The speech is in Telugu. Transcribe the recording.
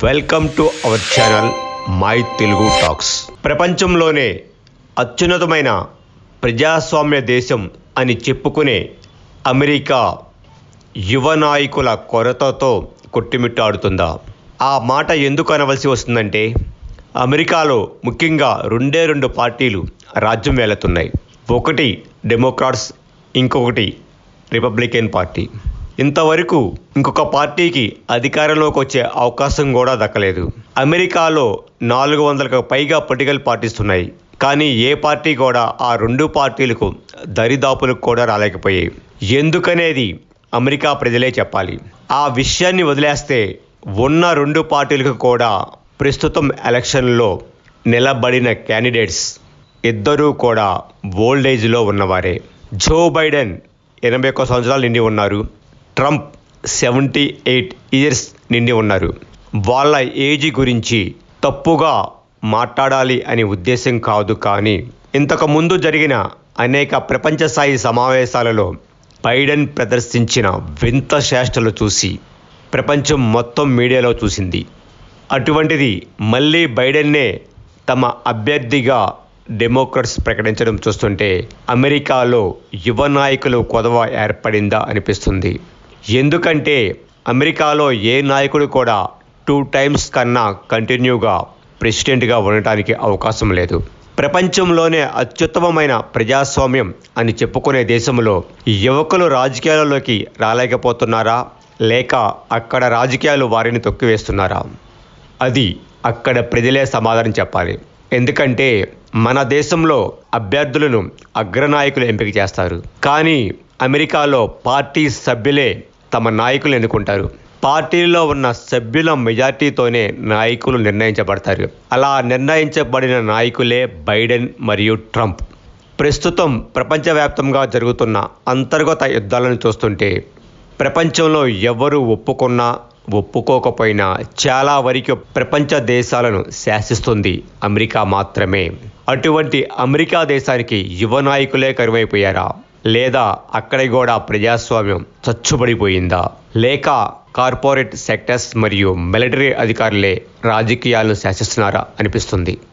Welcome to our channel my Telugu talks. ప్రపంచంలోనే అత్యున్నతమైన ప్రజాస్వామ్య దేశం అని చెప్పుకునే అమెరికా యువ నాయకుల కొరతతో కొట్టుమిట్టాడుతుందా? ఆ మాట ఎందుకు అనవలసి వస్తుందంటే, అమెరికాలో ముఖ్యంగా రెండు పార్టీలు రాజ్యం వెళుతున్నాయి. ఒకటి డెమోక్రాట్స్, ఇంకొకటి రిపబ్లికన్ పార్టీ. ఇంతవరకు ఇంకొక పార్టీకి అధికారంలోకి వచ్చే అవకాశం కూడా దక్కలేదు. అమెరికాలో 400కు పైగా పొలిటికల్ పార్టీస్ ఉన్నాయి. కానీ ఏ పార్టీ కూడా ఆ రెండు పార్టీలకు దరిదాపులకు కూడా రాలేకపోయాయి. ఎందుకనేది అమెరికా ప్రజలే చెప్పాలి. ఆ విషయాన్ని వదిలేస్తే ఉన్న రెండు పార్టీలకు కూడా ప్రస్తుతం ఎలక్షన్లో నిలబడిన క్యాండిడేట్స్ ఇద్దరూ కూడా ఓల్డ్ ఏజ్లో ఉన్నవారే. జో బైడెన్ 81 సంవత్సరాలు నిండి ఉన్నారు. ట్రంప్ 78 ఇయర్స్ నిండి ఉన్నారు. వాళ్ళ ఏజ్ గురించి తప్పుగా మాట్లాడాలి అనే ఉద్దేశం కాదు, కానీ ఇంతకుముందు జరిగిన అనేక ప్రపంచ స్థాయి సమావేశాలలో బైడెన్ ప్రదర్శించిన వింత చేష్టలు చూసి ప్రపంచం మొత్తం మీడియాలో చూసింది. అటువంటిది మళ్ళీ బైడెన్నే తమ అభ్యర్థిగా డెమోక్రాట్స్ ప్రకటించడం చూస్తుంటే అమెరికాలో యువ నాయకులు కొదవ ఏర్పడిందా అనిపిస్తుంది. ఎందుకంటే అమెరికాలో ఏ నాయకుడు కూడా 2 టైమ్స్ కన్నా కంటిన్యూగా ప్రెసిడెంట్గా ఉండటానికి అవకాశం లేదు. ప్రపంచంలోనే అత్యుత్తమమైన ప్రజాస్వామ్యం అని చెప్పుకునే దేశంలో యువకులు రాజకీయాలలోకి రాలేకపోతున్నారా, లేక అక్కడ రాజకీయాలు వారిని తొక్కివేస్తున్నారా? అది అక్కడ ప్రజలే సమాధానం చెప్పాలి. ఎందుకంటే మన దేశంలో అభ్యర్థులను అగ్రనాయకులు ఎంపిక చేస్తారు, కానీ అమెరికాలో పార్టీ సభ్యులే తమ నాయకులు ఎన్నుకుంటారు. పార్టీలో ఉన్న సభ్యుల మెజార్టీతోనే నాయకులు నిర్ణయించబడతారు. అలా నిర్ణయించబడిన నాయకులే బైడెన్ మరియు ట్రంప్. ప్రస్తుతం ప్రపంచవ్యాప్తంగా జరుగుతున్న అంతర్గత యుద్ధాలను చూస్తుంటే ప్రపంచంలో ఎవరు ఒప్పుకున్నా ఒప్పుకోకపోయినా చాలా వరకు ప్రపంచ దేశాలను శాసిస్తుంది అమెరికా మాత్రమే. అటువంటి అమెరికా దేశానికి యువ నాయకులే కరువైపోయారా, లేదా అక్కడ కూడా ప్రజాస్వామ్యం చచ్చుబడిపోయిందా, లేక కార్పొరేట్ సెక్టర్స్ మరియు మిలిటరీ అధికారులే రాజకీయాలను శాసిస్తున్నారా అనిపిస్తుంది.